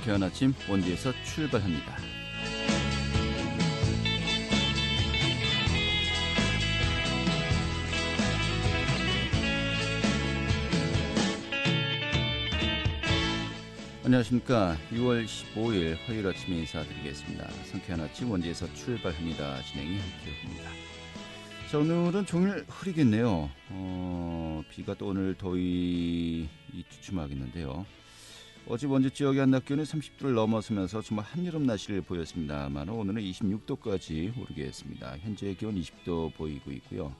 상쾌한 아침 원주에서 출발합니다. 안녕하십니까. 6월 15일 화요일 아침에 인사드리겠습니다. 상쾌한 아침 원주에서 출발합니다. 진행이 함께합니다. 자, 오늘은 종일 흐리겠네요. 비가 또 오늘 더위 주춤하겠는데요. 어제 원주 지역의 한낮 기온이 30도를 넘어서면서 정말 한여름 날씨를 보였습니다만 오늘은 26도까지 오르겠습니다. 현재 기온 20도 보이고 있고요.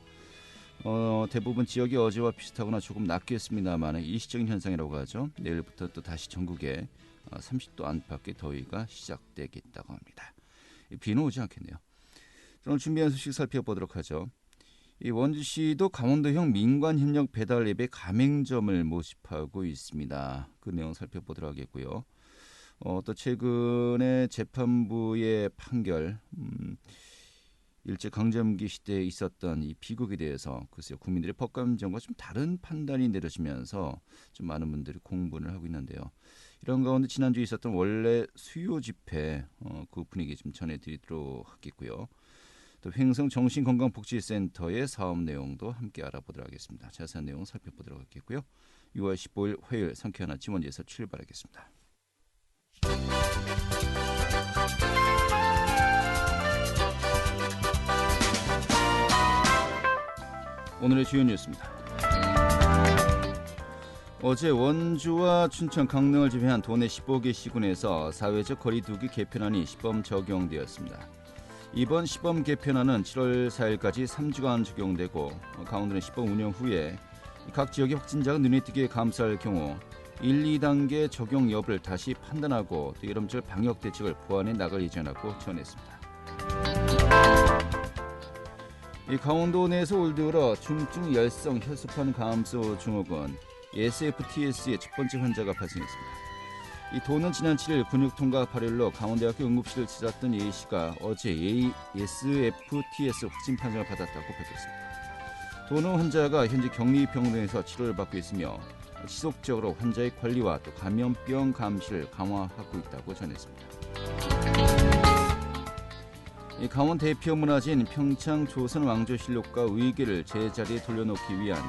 대부분 지역이 어제와 비슷하거나 조금 낮겠습니다만 일시적인 현상이라고 하죠. 내일부터 또 다시 전국에 30도 안팎의 더위가 시작되겠다고 합니다. 비는 오지 않겠네요. 오늘 준비한 소식 살펴보도록 하죠. 이 원주시도 강원도형 민관협력 배달 앱의 가맹점을 모집하고 있습니다. 그 내용 살펴보도록 하겠고요. 또 최근에 재판부의 판결, 일제강점기 시대에 있었던 이 비극에 대해서 글쎄요, 국민들의 법감정과 좀 다른 판단이 내려지면서 좀 많은 분들이 공분을 하고 있는데요. 이런 가운데 지난주에 있었던 원래 수요 집회 그 분위기 좀 전해드리도록 하겠고요. 또 횡성정신건강복지센터의 사업 내용도 함께 알아보도록 하겠습니다. 자세한 내용 살펴보도록 하겠고요. 6월 15일 화요일 상쾌한 아침 원주에서 출발하겠습니다. 오늘의 주요 뉴스입니다. 어제 원주와 춘천, 강릉을 제외한 도내 15개 시군에서 사회적 거리 두기 개편안이 시범 적용되었습니다. 이번 시범 개편안은 7월 4일까지 3주간 적용되고 강원도는 시범 운영 후에 각 지역의 확진자가 눈에 띄게 감소할 경우 1, 2단계 적용 여부를 다시 판단하고 또 여름철 방역 대책을 보완해 나갈 예정이라고 전했습니다. 이 강원도 내에서 올 들어 중증 열성 혈소판 감소 증후군 SFTS의 첫 번째 환자가 발생했습니다. 이 도는 지난 7일 근육통과 발열로 강원대학교 응급실을 찾았던 A 씨가 어제 SFTS 확진 판정을 받았다고 밝혔습니다. 도는 환자가 현재 격리병동에서 치료를 받고 있으며 지속적으로 환자의 관리와 또 감염병 감시를 강화하고 있다고 전했습니다. 이 강원 대표 문화재인 평창 조선 왕조실록과 의궤를 제자리에 돌려놓기 위한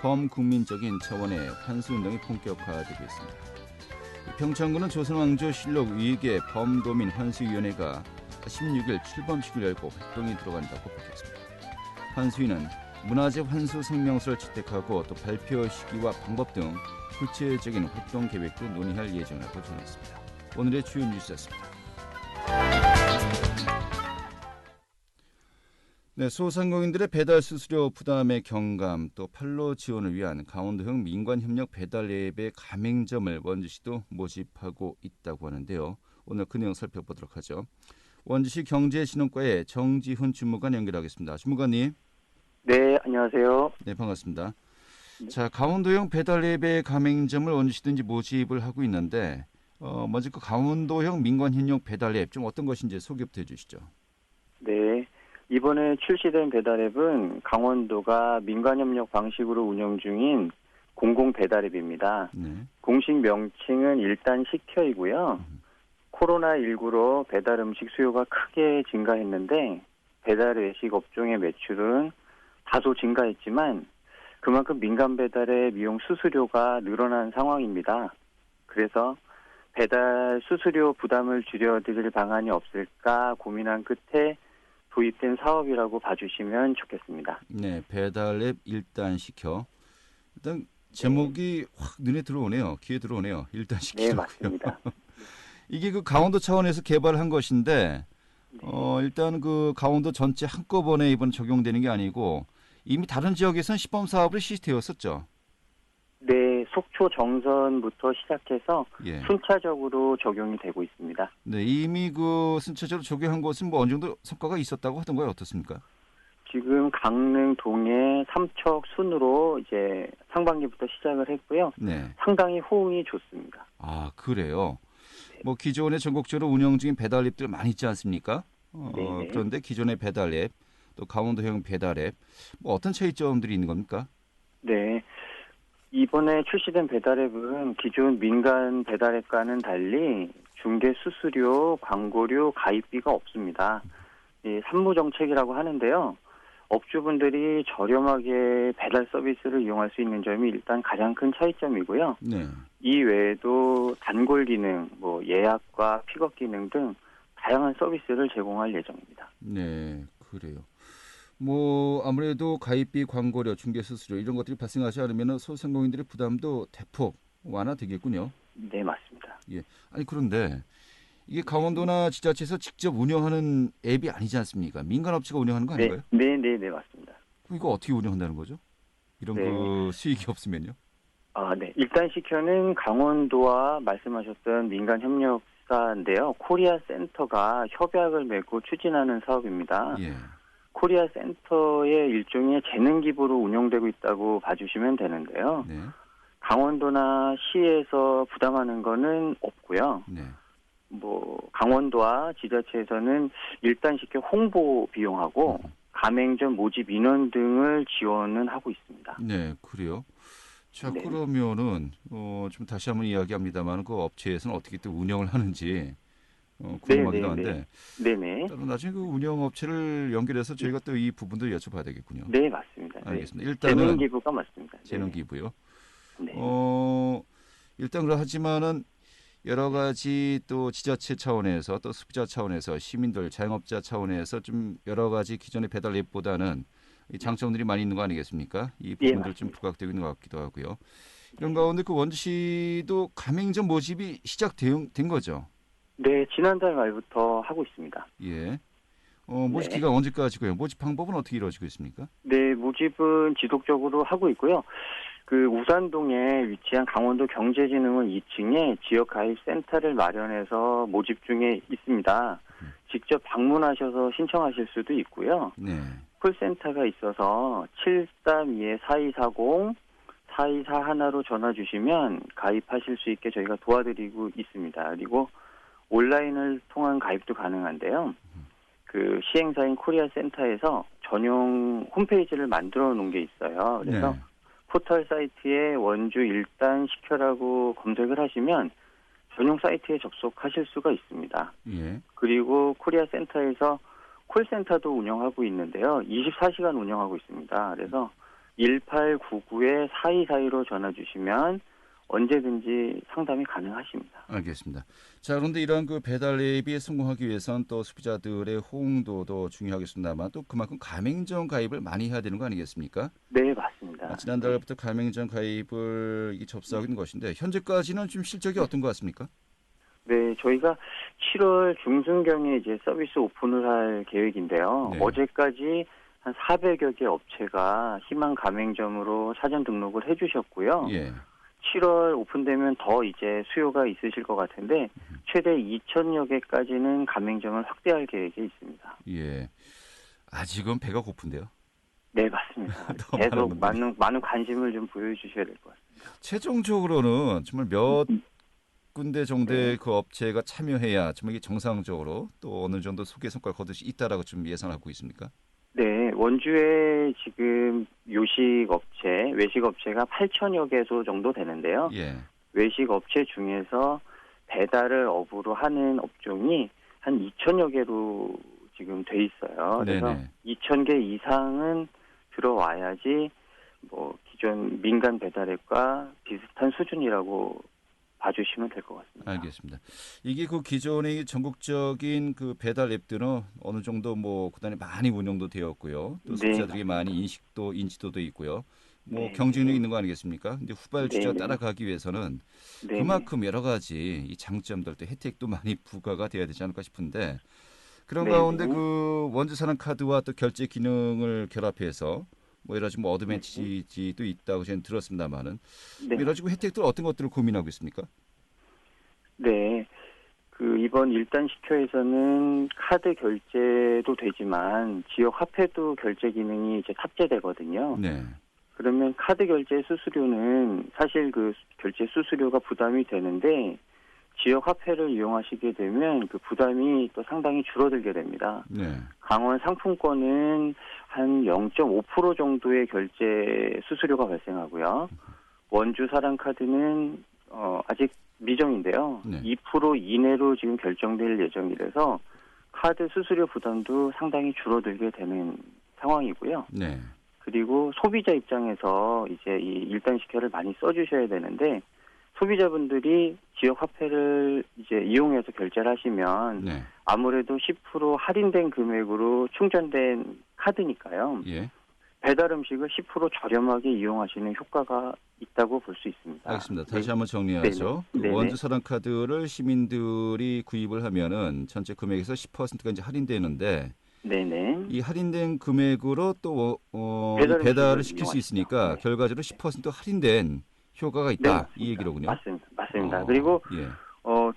범국민적인 차원의 환수운동이 본격화되고 있습니다. 평창군은 조선왕조실록 의궤 범도민 환수위원회가 16일 출범식을 열고 활동에 들어간다고 밝혔습니다. 환수위는 문화재 환수 성명서를 채택하고 또 발표 시기와 방법 등 구체적인 활동 계획도 논의할 예정이라고 전했습니다. 오늘의 주요 뉴스였습니다. 네, 소상공인들의 배달 수수료 부담의 경감 또 판로 지원을 위한 강원도형 민관협력 배달 앱의 가맹점을 원주시도 모집하고 있다고 하는데요. 오늘 그 내용 살펴보도록 하죠. 원주시 경제진흥과의 정지훈 주무관 연결하겠습니다. 주무관님. 네, 안녕하세요. 네, 반갑습니다. 자, 강원도형 배달 앱의 가맹점을 원주시도 이제 모집을 하고 있는데 먼저 그 강원도형 민관협력 배달 앱 좀 어떤 것인지 소개부터 해주시죠. 네. 이번에 출시된 배달앱은 강원도가 민관협력 방식으로 운영 중인 공공배달앱입니다. 네. 공식 명칭은 일단 식혀이고요. 코로나19로 배달 음식 수요가 크게 증가했는데 배달 외식 업종의 매출은 다소 증가했지만 그만큼 민간 배달의 미용 수수료가 늘어난 상황입니다. 그래서 배달 수수료 부담을 줄여드릴 방안이 없을까 고민한 끝에 도입된 사업이라고 봐주시면 좋겠습니다. 네, 배달앱 일단 시켜. 일단 제목이 확 눈에 들어오네요. 귀에 들어오네요. 일단 시키라고요. 네, 맞습니다. 이게 그 강원도 차원에서 개발한 것인데 일단 그 강원도 전체 한꺼번에 이번 적용되는 게 아니고 이미 다른 지역에서는 시범 사업을 시작되었었죠. 네, 속초 정선부터 시작해서 예. 순차적으로 적용이 되고 있습니다. 네, 이미 그 순차적으로 적용한 것은 뭐 어느 정도 성과가 있었다고 하던가요? 어떻습니까? 지금 강릉 동해 삼척 순으로 이제 상반기부터 시작을 했고요. 네. 상당히 호응이 좋습니다. 아, 그래요. 뭐 기존에 전국적으로 운영 중인 배달 앱들 많이 있지 않습니까? 그런데 기존의 배달 앱, 또 강원도형 배달 앱, 뭐 어떤 차이점들이 있는 겁니까? 네. 이번에 출시된 배달앱은 기존 민간 배달앱과는 달리 중개 수수료, 광고료, 가입비가 없습니다. 이 산무정책이라고 하는데요. 업주분들이 저렴하게 배달 서비스를 이용할 수 있는 점이 일단 가장 큰 차이점이고요. 네. 이 외에도 단골 기능, 예약과 픽업 기능 등 다양한 서비스를 제공할 예정입니다. 네, 그래요. 아무래도 가입비, 광고료, 중개 수수료 이런 것들이 발생하지 않으면 소상공인들의 부담도 대폭 완화되겠군요. 네, 맞습니다. 예. 아니 그런데 이게 강원도나 지자체에서 직접 운영하는 앱이 아니지 않습니까? 민간 업체가 운영하는 거 아닌가요? 네, 맞습니다. 그럼 이거 어떻게 운영한다는 거죠? 이런 네. 그 수익이 없으면요? 네. 일단 시켜는 강원도와 말씀하셨던 민간 협력사인데요. 코리아 센터가 협약을 맺고 추진하는 사업입니다. 예. 코리아 센터의 일종의 재능 기부로 운영되고 있다고 봐주시면 되는데요. 네. 강원도나 시에서 부담하는 거는 없고요. 네. 강원도와 지자체에서는 일단 시켜 홍보 비용하고 가맹점 모집 인원 등을 지원은 하고 있습니다. 네, 그래요. 자, 네. 그러면은 좀 다시 한번 이야기합니다만 그 업체에서는 어떻게 또 운영을 하는지 궁금하기도 한데 네네. 따로 나중에 그 운영 업체를 연결해서 저희가 또 이 부분도 여쭤봐야 되겠군요. 네, 맞습니다. 알겠습니다. 재능 일단은 기부가 맞습니다. 재능 기부요. 네. 일단 그러하지만은 여러 가지 또 지자체 차원에서 또 소비자 차원에서 시민들 자영업자 차원에서 좀 여러 가지 기존의 배달 앱보다는 이 장점들이 많이 있는 거 아니겠습니까? 이 부분들 좀 부각되고 있는 것 같기도 하고요. 이런 가운데 그 원주시도 가맹점 모집이 시작된 거죠? 네, 지난달 말부터 하고 있습니다. 예. 모집 기간 언제까지고요? 모집 방법은 어떻게 이루어지고 있습니까? 네, 모집은 지속적으로 하고 있고요. 그 우산동에 위치한 강원도 경제진흥원 2층에 지역 가입 센터를 마련해서 모집 중에 있습니다. 직접 방문하셔서 신청하실 수도 있고요. 네. 콜센터가 있어서 732-4240 4241로 전화 주시면 가입하실 수 있게 저희가 도와드리고 있습니다. 그리고 온라인을 통한 가입도 가능한데요. 그 시행사인 코리아 센터에서 전용 홈페이지를 만들어 놓은 게 있어요. 그래서 네. 포털 사이트에 원주 일단 시켜라고 검색을 하시면 전용 사이트에 접속하실 수가 있습니다. 예. 그리고 코리아 센터에서 콜센터도 운영하고 있는데요. 24시간 운영하고 있습니다. 그래서 1899-4242로 전화 주시면 언제든지 상담이 가능하십니다. 알겠습니다. 자, 그런데 이러한 그 배달 앱이 성공하기 위해선 또 소비자들의 호응도도 중요하겠습니다만 또 그만큼 가맹점 가입을 많이 해야 되는 거 아니겠습니까? 네, 맞습니다. 지난달부터 가맹점 가입을 접수하고 있는 것인데 현재까지는 좀 실적이 어떤 것 같습니까? 네, 저희가 7월 중순경에 이제 서비스 오픈을 할 계획인데요. 네. 어제까지 한 400여 개 업체가 희망 가맹점으로 사전 등록을 해주셨고요. 예. 7월 오픈되면 더 이제 수요가 있으실 것 같은데 최대 2,000여 개까지는 가맹점을 확대할 계획이 있습니다. 예. 아직은 배가 고픈데요. 네, 맞습니다. 더 계속 많은 많은 관심을 좀 보여주셔야 될 것 같습니다. 최종적으로는 정말 몇 군데 정도의 그 업체가 참여해야 정말 이게 정상적으로 또 어느 정도 소개 성과를 거둘 수 있다라고 좀 예상하고 있습니까? 네, 원주에 지금 요식업체, 외식업체가 8,000여 개소 정도 되는데요. 예. 외식업체 중에서 배달을 업으로 하는 업종이 한 2,000여 개로 지금 돼 있어요. 그래서 네네. 2,000개 이상은 들어와야지 기존 민간 배달앱과 비슷한 수준이라고 봐주시면 될 것 같습니다. 알겠습니다. 이게 그 기존의 전국적인 그 배달 앱들은 어느 정도 그다음에 많이 운영도 되었고요. 또 소비자들이 많이 인지도도 있고요. 경쟁력이 있는 거 아니겠습니까? 근데 후발주자가 따라가기 위해서는 그만큼 여러 가지 이 장점들 또 혜택도 많이 부과가 돼야 되지 않을까 싶은데 그런 가운데 그 원주 산업 카드와 또 결제 기능을 결합해서 여러 가지 어드밴티지도 있다고 저는 들었습니다만은 여러 가지 혜택들 어떤 것들을 고민하고 있습니까? 네, 그 이번 일단 시켜에서는 카드 결제도 되지만 지역 화폐도 결제 기능이 이제 탑재되거든요. 네. 그러면 카드 결제 수수료는 사실 그 결제 수수료가 부담이 되는데 지역 화폐를 이용하시게 되면 그 부담이 또 상당히 줄어들게 됩니다. 네. 강원 상품권은 한 0.5% 정도의 결제 수수료가 발생하고요. 원주 사랑카드는 아직 미정인데요. 네. 2% 이내로 지금 결정될 예정이라서 카드 수수료 부담도 상당히 줄어들게 되는 상황이고요. 네. 그리고 소비자 입장에서 이제 이 일단식혈을 많이 써주셔야 되는데 소비자분들이 지역 화폐를 이제 이용해서 결제를 하시면 네. 아무래도 10% 할인된 금액으로 충전된 카드니까요. 예. 배달 음식을 10% 저렴하게 이용하시는 효과가 있다고 볼 수 있습니다. 알겠습니다. 다시 네. 한번 정리하죠. 그 네네. 원주 사랑 카드를 시민들이 구입을 하면은 전체 금액에서 10%가 이제 할인되는데 네네. 이 할인된 금액으로 또 배달 배달을 음식을 시킬 수 이용하시죠. 있으니까 네. 결과적으로 10% 할인된 효과가 네, 있다. 맞습니다. 이 얘기로군요. 맞습니다. 그리고 예.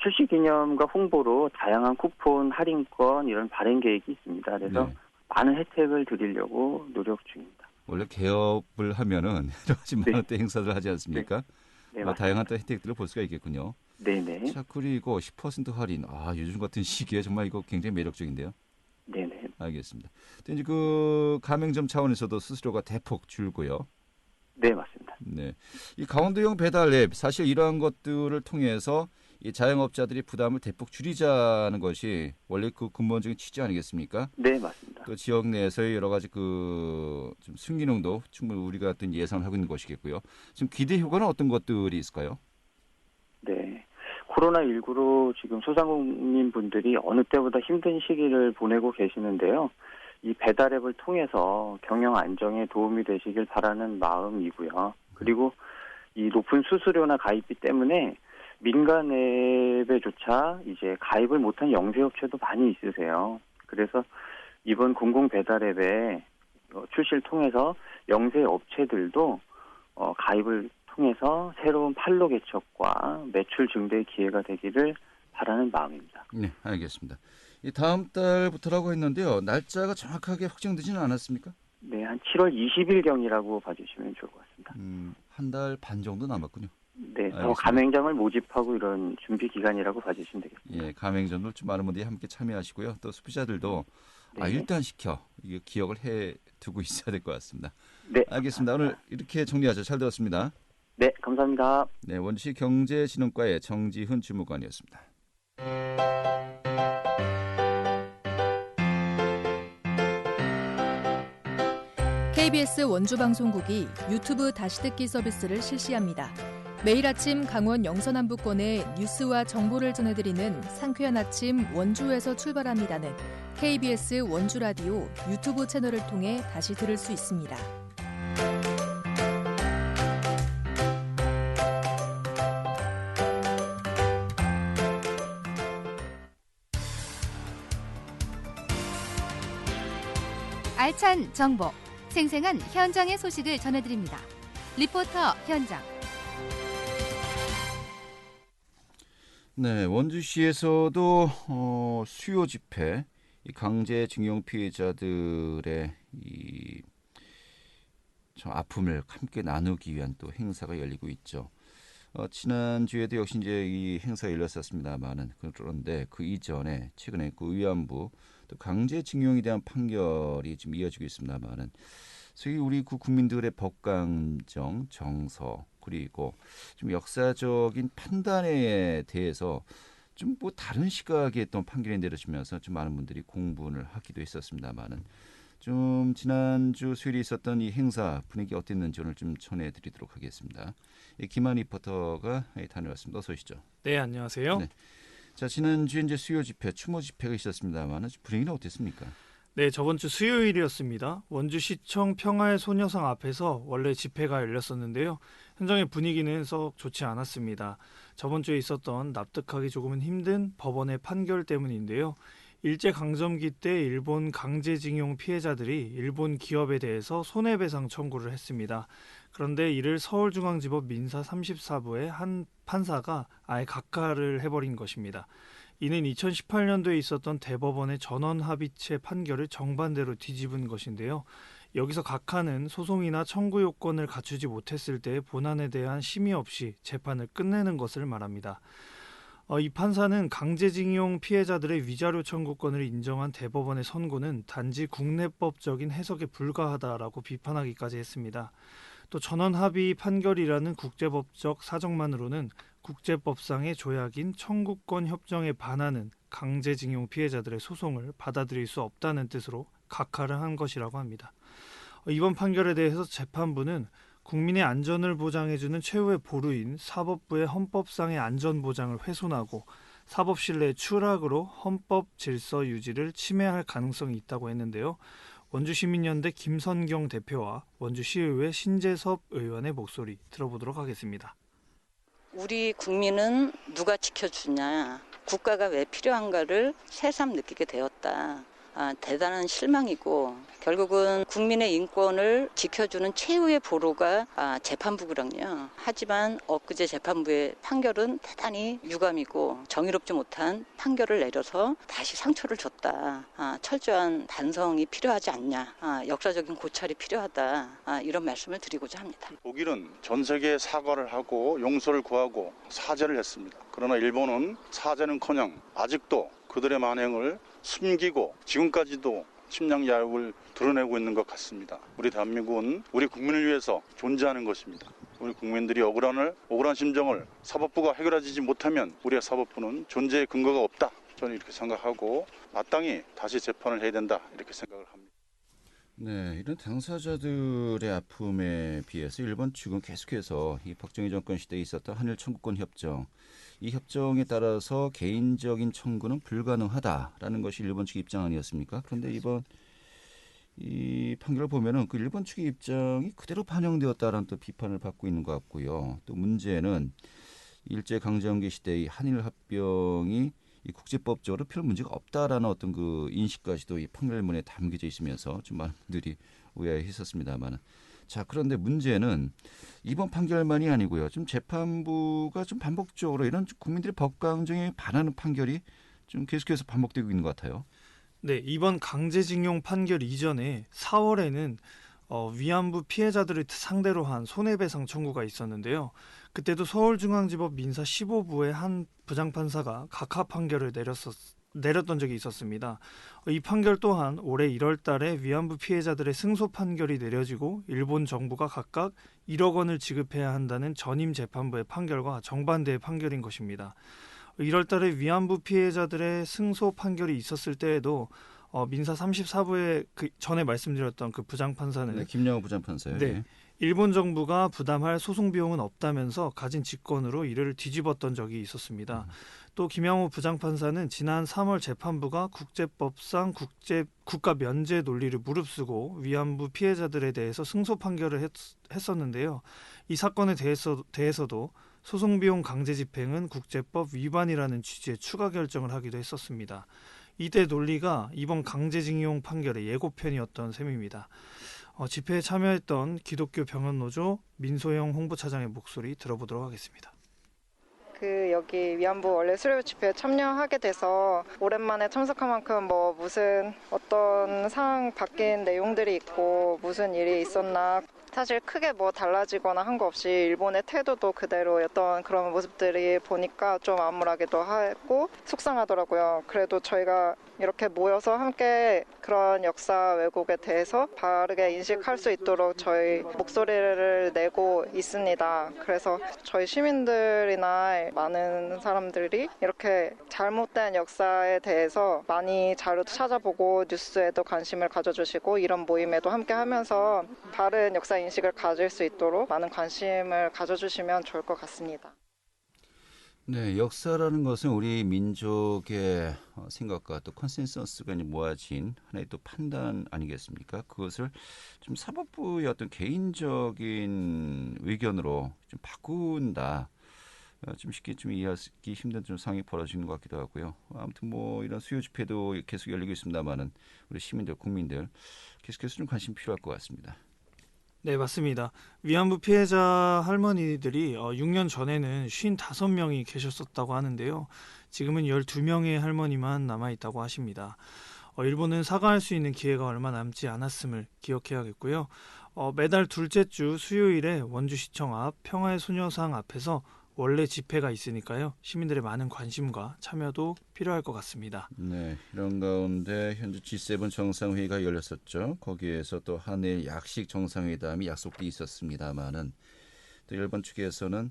출시 기념과 홍보로 다양한 쿠폰, 할인권 이런 발행 계획이 있습니다. 그래서 네. 많은 혜택을 드리려고 노력 중입니다. 원래 개업을 하면은 여러 가지 만 원대 행사를 하지 않습니까? 네, 다양한 맞습니다. 또 혜택들을 볼 수가 있겠군요. 네네. 자, 그리고 10% 할인. 요즘 같은 시기에 정말 이거 굉장히 매력적인데요. 네네. 알겠습니다. 또 이제 그 가맹점 차원에서도 수수료가 대폭 줄고요. 네, 맞습니다. 네. 이 강원도형 배달 앱 사실 이러한 것들을 통해서 이 자영업자들이 부담을 대폭 줄이자는 것이 원래 그 근본적인 취지 아니겠습니까? 네, 맞습니다. 또 지역 내에서의 여러 가지 좀 순기능도 충분히 우리가 어떤 예상을 하고 있는 것이겠고요. 지금 기대 효과는 어떤 것들이 있을까요? 네. 코로나19로 지금 소상공인 분들이 어느 때보다 힘든 시기를 보내고 계시는데요. 이 배달 앱을 통해서 경영 안정에 도움이 되시길 바라는 마음이고요. 그리고 이 높은 수수료나 가입비 때문에 민간 앱에조차 이제 가입을 못한 영세업체도 많이 있으세요. 그래서 이번 공공 배달 앱의 출시를 통해서 영세업체들도 가입을 통해서 새로운 판로 개척과 매출 증대의 기회가 되기를 바라는 마음입니다. 네, 알겠습니다. 이 다음 달부터라고 했는데요. 날짜가 정확하게 확정되지는 않았습니까? 네, 한 7월 20일경이라고 봐주시면 좋을 것 같습니다. 한 달 반 정도 남았군요. 네, 더 알겠습니다. 가맹점을 모집하고 이런 준비 기간이라고 봐주시면 되겠습니다. 예, 가맹점도 좀 많은 분들이 함께 참여하시고요. 또 소비자들도 네. 일단 이게 기억을 해 두고 있어야 될 것 같습니다. 네, 알겠습니다. 오늘 이렇게 정리하죠. 잘 들었습니다. 네, 감사합니다. 네, 원주시 경제진흥과의 정지훈 주무관이었습니다. KBS 원주방송국이 유튜브 다시 듣기 서비스를 실시합니다. 매일 아침 강원 영서남부권의 뉴스와 정보를 전해드리는 상쾌한 아침 원주에서 출발합니다는 KBS 원주라디오 유튜브 채널을 통해 다시 들을 수 있습니다. 알찬 정보, 생생한 현장의 소식을 전해드립니다. 리포터 현장. 네, 원주시에서도 수요 집회, 이 강제징용 피해자들의 좀 아픔을 함께 나누기 위한 또 행사가 열리고 있죠. 지난주에도 역시 이제 이 행사가 열렸었습니다만은 그런데 그 이전에 최근에 그 위안부 또 강제징용에 대한 판결이 지금 이어지고 있습니다만은 소위 우리 그 국민들의 법감정, 정서 그리고 좀 역사적인 판단에 대해서 좀 뭐 다른 시각의 또 판결이 내려지면서 좀 많은 분들이 공분을 하기도 했었습니다만은 좀 지난주 수요일에 있었던 이 행사 분위기 어땠는지 오늘 좀 전해드리도록 하겠습니다. 김한 리포터가 다녀왔습니다. 어서 오시죠. 네, 안녕하세요. 네. 자, 지난주에 이제 수요 집회, 추모 집회가 있었습니다만 분위기는 어땠습니까? 네, 저번 주 수요일이었습니다. 원주시청 평화의 소녀상 앞에서 원래 집회가 열렸었는데요. 현장의 분위기는 썩 좋지 않았습니다. 저번 주에 있었던 납득하기 조금은 힘든 법원의 판결 때문인데요. 일제강점기 때 일본 강제징용 피해자들이 일본 기업에 대해서 손해배상 청구를 했습니다. 그런데 이를 서울중앙지법 민사 34부의 한 판사가 아예 각하를 해버린 것입니다. 이는 2018년도에 있었던 대법원의 전원합의체 판결을 정반대로 뒤집은 것인데요. 여기서 각하는 소송이나 청구 요건을 갖추지 못했을 때 본안에 대한 심의 없이 재판을 끝내는 것을 말합니다. 이 판사는 강제징용 피해자들의 위자료 청구권을 인정한 대법원의 선고는 단지 국내법적인 해석에 불과하다라고 비판하기까지 했습니다. 또 전원합의 판결이라는 국제법적 사정만으로는 국제법상의 조약인 청구권 협정에 반하는 강제징용 피해자들의 소송을 받아들일 수 없다는 뜻으로 각하를 한 것이라고 합니다. 이번 판결에 대해서 재판부는 국민의 안전을 보장해주는 최후의 보루인 사법부의 헌법상의 안전보장을 훼손하고 사법신뢰의 추락으로 헌법 질서 유지를 침해할 가능성이 있다고 했는데요. 원주시민연대 김선경 대표와 원주시의회 신재섭 의원의 목소리 들어보도록 하겠습니다. 우리 국민은 누가 지켜주냐, 국가가 왜 필요한가를 새삼 느끼게 되었다. 대단한 실망이고 결국은 국민의 인권을 지켜주는 최후의 보루가 재판부거든요. 하지만 엊그제 재판부의 판결은 대단히 유감이고 정의롭지 못한 판결을 내려서 다시 상처를 줬다. 철저한 반성이 필요하지 않냐. 역사적인 고찰이 필요하다. 이런 말씀을 드리고자 합니다. 독일은 전 세계에 사과를 하고 용서를 구하고 사죄를 했습니다. 그러나 일본은 사죄는커녕 아직도 그들의 만행을 숨기고 지금까지도 침략 야욕을 드러내고 있는 것 같습니다. 우리 대한민국은 우리 국민을 위해서 존재하는 것입니다. 우리 국민들이 억울한 심정을 사법부가 해결하지 못하면 우리의 사법부는 존재의 근거가 없다. 저는 이렇게 생각하고 마땅히 다시 재판을 해야 된다. 이렇게 생각을 합니다. 네, 이런 당사자들의 아픔에 비해서 일본 측은 계속해서 이 박정희 정권 시대에 있었던 한일 청구권 협정, 이 협정에 따라서 개인적인 청구는 불가능하다라는 것이 일본 측의 입장 아니었습니까? 그런데 이번 이 판결을 보면은 그 일본 측의 입장이 그대로 반영되었다라는 또 비판을 받고 있는 것 같고요. 또 문제는 일제 강점기 시대의 한일 합병이 이 국제법적으로 별 문제가 없다라는 어떤 그 인식까지도 이 판결문에 담겨져 있으면서 좀 많은 분들이 오해했었습니다만, 자 그런데 문제는 이번 판결만이 아니고요. 좀 재판부가 좀 반복적으로 이런 국민들의 법 강정에 반하는 판결이 좀 계속해서 반복되고 있는 것 같아요. 네, 이번 강제징용 판결 이전에 4월에는 위안부 피해자들을 상대로 한 손해배상 청구가 있었는데요. 그때도 서울중앙지법 민사 15부의 한 부장판사가 각하 판결을 내렸던 적이 있었습니다. 이 판결 또한 올해 1월 달에 위안부 피해자들의 승소 판결이 내려지고 일본 정부가 각각 1억 원을 지급해야 한다는 전임 재판부의 판결과 정반대의 판결인 것입니다. 1월 달에 위안부 피해자들의 승소 판결이 있었을 때에도 민사 34부에 그 전에 말씀드렸던 그 부장판사는 네, 김영호 부장판사요. 네, 일본 정부가 부담할 소송 비용은 없다면서 가진 직권으로 이를 뒤집었던 적이 있었습니다. 또 김영호 부장판사는 지난 3월 재판부가 국제법상 국가 면제 논리를 무릅쓰고 위안부 피해자들에 대해서 승소 판결을 했었는데요. 이 사건에 대해서도 소송비용 강제 집행은 국제법 위반이라는 취지의 추가 결정을 하기도 했었습니다. 이때 논리가 이번 강제징용 판결의 예고편이었던 셈입니다. 집회에 참여했던 기독교 병원노조 민소영 홍보차장의 목소리 들어보도록 하겠습니다. 여기 위안부 원래 수료 집회에 참여하게 돼서 오랜만에 참석한 만큼 무슨 어떤 상황 바뀐 내용들이 있고 무슨 일이 있었나, 사실 크게 달라지거나 한 거 없이 일본의 태도도 그대로였던 그런 모습들이 보니까 좀 암울하기도 하고 속상하더라고요. 그래도 저희가 이렇게 모여서 함께 그런 역사 왜곡에 대해서 바르게 인식할 수 있도록 저희 목소리를 내고 있습니다. 그래서 저희 시민들이나 많은 사람들이 이렇게 잘못된 역사에 대해서 많이 자료도 찾아보고 뉴스에도 관심을 가져주시고 이런 모임에도 함께 하면서 바른 역사 인식을 가질 수 있도록 많은 관심을 가져주시면 좋을 것 같습니다. 네, 역사라는 것은 우리 민족의 생각과 또 컨센서스가 모아진 하나의 또 판단 아니겠습니까? 그것을 좀 사법부의 어떤 개인적인 의견으로 좀 바꾼다. 좀 쉽게 좀 이해하기 힘든 좀 상황이 벌어지는 것 같기도 하고요. 아무튼 이런 수요 집회도 계속 열리고 있습니다만은 우리 시민들, 국민들 계속해서 좀 관심 필요할 것 같습니다. 네, 맞습니다. 위안부 피해자 할머니들이 6년 전에는 55명이 계셨었다고 하는데요. 지금은 12명의 할머니만 남아있다고 하십니다. 일본은 사과할 수 있는 기회가 얼마 남지 않았음을 기억해야겠고요. 매달 둘째 주 수요일에 원주시청 앞 평화의 소녀상 앞에서 원래 집회가 있으니까요. 시민들의 많은 관심과 참여도 필요할 것 같습니다. 네, 이런 가운데 현재 G7 정상회의가 열렸었죠. 거기에서 또 한일 약식 정상회담이 약속돼 있었습니다만은 또 일본 측에서는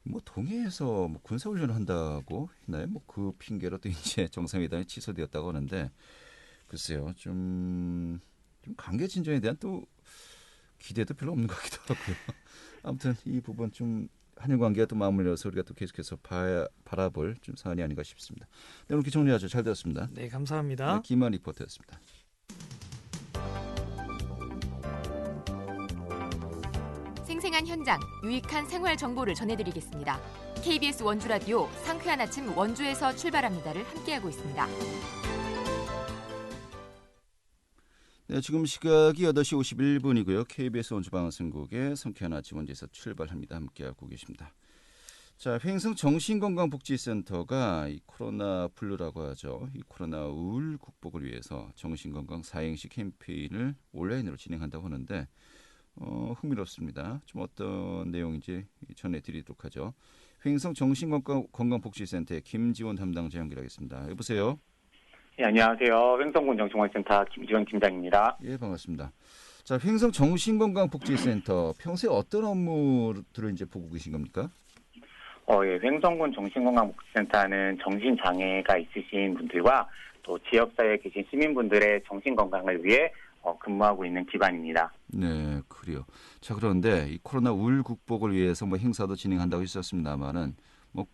뭐 동해에서 뭐 군사훈련을 한다고 했나요? 뭐 그 핑계로 또 이제 정상회담이 취소되었다고 하는데 글쎄요, 좀 관계 진전에 대한 또 기대도 별로 없는 것 같기도 하고요. 아무튼 이 부분 좀 한일 관계가 또 맞물려서 우리가 또 계속해서 바라볼 좀 사안이 아닌가 싶습니다. 네, 오늘 이렇게 정리하죠. 잘 되었습니다. 네, 감사합니다. 네, 김한 리포터였습니다. 생생한 현장, 유익한 생활 정보를 전해드리겠습니다. KBS 원주 라디오 상쾌한 아침 원주에서 출발합니다를 함께하고 있습니다. 네, 지금 시각이 8시 51분이고요. KBS 원주 방송국의 상쾌한 아침 원주에서 출발합니다. 함께하고 계십니다. 자, 횡성 정신건강복지센터가 이 코로나 블루라고 하죠. 이 코로나 우울 극복을 위해서 정신건강 사행시 캠페인을 온라인으로 진행한다고 하는데 흥미롭습니다. 좀 어떤 내용인지 전해드리도록 하죠. 횡성 정신건강복지센터의 김지원 담당자 연결하겠습니다. 여보세요. 네, 안녕하세요. 횡성군 정신건강센터 김지원 팀장입니다. 예, 반갑습니다. 자, 횡성 정신건강복지센터 평소에 어떤 업무들을 이제 보고 계신 겁니까? 예, 횡성군 정신건강복지센터는 정신장애가 있으신 분들과 또 지역사회에 계신 시민분들의 정신건강을 위해 근무하고 있는 기관입니다. 네, 그래요. 자, 그런데 이 코로나 우울 극복을 위해서 뭐 행사도 진행한다고 했었습니다만은 뭐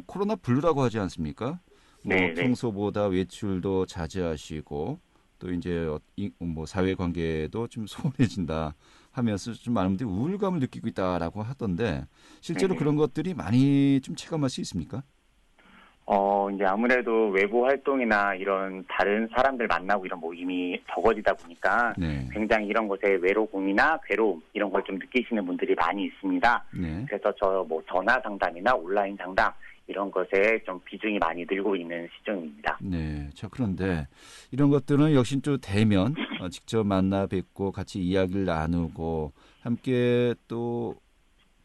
코로나 블루라고 하지 않습니까? 뭐 네, 평소보다 외출도 자제하시고 또 이제 뭐 사회 관계도 좀 소원해진다 하면서 좀 많은 분들이 우울감을 느끼고 있다라고 하던데 실제로 그런 것들이 많이 좀 체감할 수 있습니까? 이제 아무래도 외부 활동이나 이런 다른 사람들 만나고 이런 모임이 적어지다 보니까 네. 굉장히 이런 것에 외로움이나 괴로움 이런 걸 좀 느끼시는 분들이 많이 있습니다. 네. 그래서 뭐 전화 상담이나 온라인 상담 이런 것에 좀 비중이 많이 늘고 있는 시점입니다. 네. 자, 그런데 이런 것들은 역시 또 대면 직접 만나 뵙고 같이 이야기를 나누고 함께 또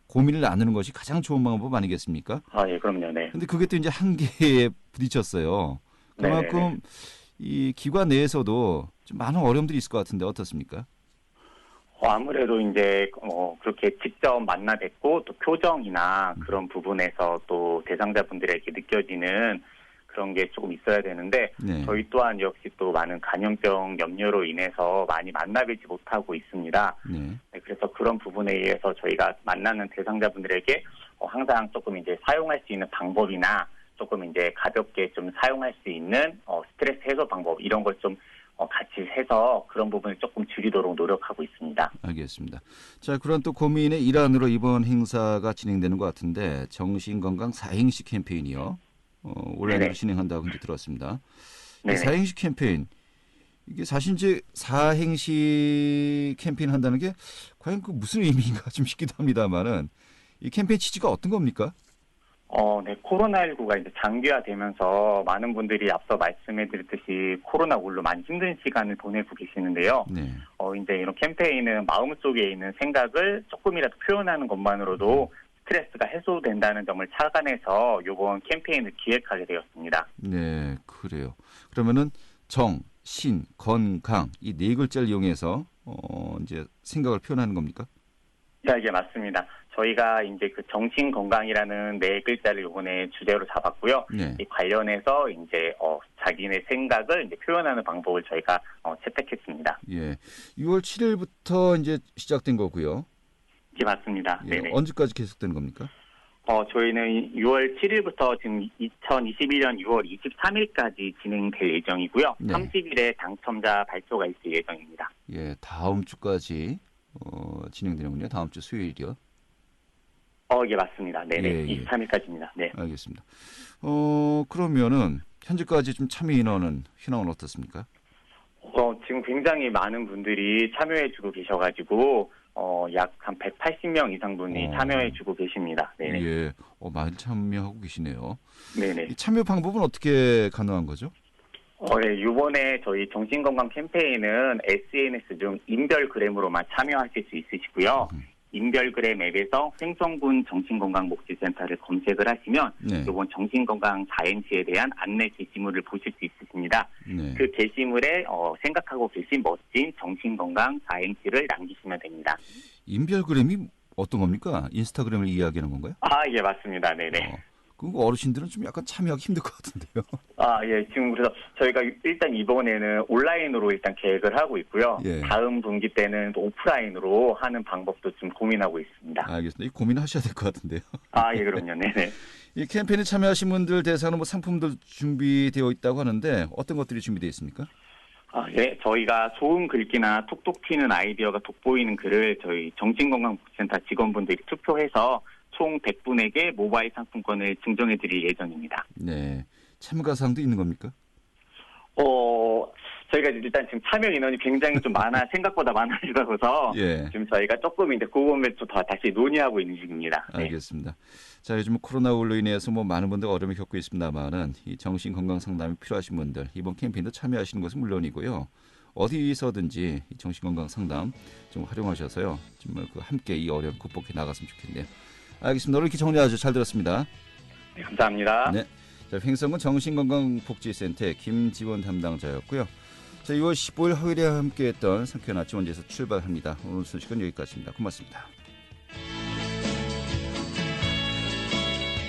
고민을 나누는 것이 가장 좋은 방법 아니겠습니까? 예, 그럼요. 네. 근데 그게 또 이제 한계에 부딪혔어요. 그만큼 네네네. 이 기관 내에서도 좀 많은 어려움들이 있을 것 같은데 어떻습니까? 아무래도 이제 그렇게 직접 만나 뵙고 또 표정이나 그런 부분에서 또 대상자분들에게 느껴지는 그런 게 조금 있어야 되는데 네. 저희 또한 역시 또 많은 감염병 염려로 인해서 많이 만나 뵙지 못하고 있습니다. 네. 네, 그래서 그런 부분에 의해서 저희가 만나는 대상자분들에게 항상 조금 이제 사용할 수 있는 방법이나 조금 이제 가볍게 좀 사용할 수 있는 스트레스 해소 방법 이런 걸 좀 같이 해서 그런 부분을 조금 줄이도록 노력하고 있습니다. 알겠습니다. 자, 그런 또 고민의 일환으로 이번 행사가 진행되는 것 같은데 정신건강 사행시 캠페인이요. 온라인으로 네네. 진행한다고 이제 들었습니다. 네네. 사행시 캠페인 이게 사실 이제 사행시 캠페인 한다는 게 과연 그 무슨 의미인가 좀 싶기도 합니다만은 이 캠페인 취지가 어떤 겁니까? 네, 코로나19가 이제 장기화되면서 많은 분들이 앞서 말씀해드렸듯이 코로나 우울로 많이 힘든 시간을 보내고 계시는데요. 네. 이제 이런 캠페인은 마음속에 있는 생각을 조금이라도 표현하는 것만으로도 스트레스가 해소된다는 점을 착안해서 이번 캠페인을 기획하게 되었습니다. 네, 그래요. 그러면은 정, 신, 건강 이 네 글자를 이용해서 이제 생각을 표현하는 겁니까? 네, 이게 맞습니다. 저희가 이제 그 정신 건강이라는 네 글자를 이번에 주제로 잡았고요. 네. 이 관련해서 이제 자기네 생각을 이제 표현하는 방법을 저희가 채택했습니다. 예. 6월 7일부터 이제 시작된 거고요. 이게 맞습니다. 예. 네네. 언제까지 계속되는 겁니까? 저희는 6월 7일부터 지금 2021년 6월 23일까지 진행될 예정이고요. 네. 30일에 당첨자 발표가 있을 예정입니다. 예, 다음 주까지 진행되는군요. 다음 주 수요일이요. 이게 맞습니다. 네네. 예, 예. 23일까지입니다. 네. 알겠습니다. 그러면은 현재까지 좀 참여 인원은 어떻습니까? 지금 굉장히 많은 분들이 참여해주고 계셔가지고 약 한 180명 이상 분이 참여해주고 계십니다. 네네. 예, 많이 참여하고 계시네요. 네네. 이 참여 방법은 어떻게 가능한 거죠? 네, 이번에 저희 정신건강 캠페인은 SNS 중 인별그램으로만 참여하실 수 있으시고요. 인별그램 앱에서 횡성군 정신건강복지센터를 검색을 하시면 네. 이번 정신건강 사행시에 대한 안내 게시물을 보실 수 있으십니다. 네. 그 게시물에 생각하고 계신 멋진 정신건강 사행시를 남기시면 됩니다. 인별그램이 어떤 겁니까? 인스타그램을 이야기하는 건가요? 예, 맞습니다. 네네. 그거 어르신들은 좀 약간 참여하기 힘들 것 같은데요. 예, 지금 그래서 저희가 일단 이번에는 온라인으로 일단 계획을 하고 있고요. 예. 다음 분기 때는 또 오프라인으로 하는 방법도 좀 고민하고 있습니다. 알겠습니다. 이 고민하셔야 될 것 같은데요. 예, 그럼요. 네네. 이 캠페인에 참여하신 분들 대상으로 뭐 상품들 준비되어 있다고 하는데 어떤 것들이 준비되어 있습니까? 예, 저희가 좋은 글귀나 톡톡 튀는 아이디어가 돋보이는 글을 저희 정신건강복지센터 직원분들이 투표해서 총 100분에게 모바일 상품권을 증정해드릴 예정입니다. 네, 참가상도 있는 겁니까? 저희가 일단 지금 참여 인원이 굉장히 좀 생각보다 많아져서 예. 지금 저희가 조금 이제 그 부분을 또 다시 논의하고 있는 중입니다. 네. 알겠습니다. 자, 요즘 코로나19로 인해서 뭐 많은 분들 어려움을 겪고 있습니다만은 이 정신 건강 상담이 필요하신 분들 이번 캠페인도 참여하시는 것은 물론이고요. 어디서든지 이 정신 건강 상담 좀 활용하셔서요. 정말 함께 이 어려움 극복해 나갔으면 좋겠네요. 알겠습니다. 오늘 이렇게 정리 아주 잘 들었습니다. 네, 감사합니다. 네. 자, 횡성군 정신건강복지센터의 김지원 담당자였고요. 자, 2월 15일 화요일에 함께했던 상쾌한 아침 원제에서 출발합니다. 오늘 소식은 여기까지입니다. 고맙습니다.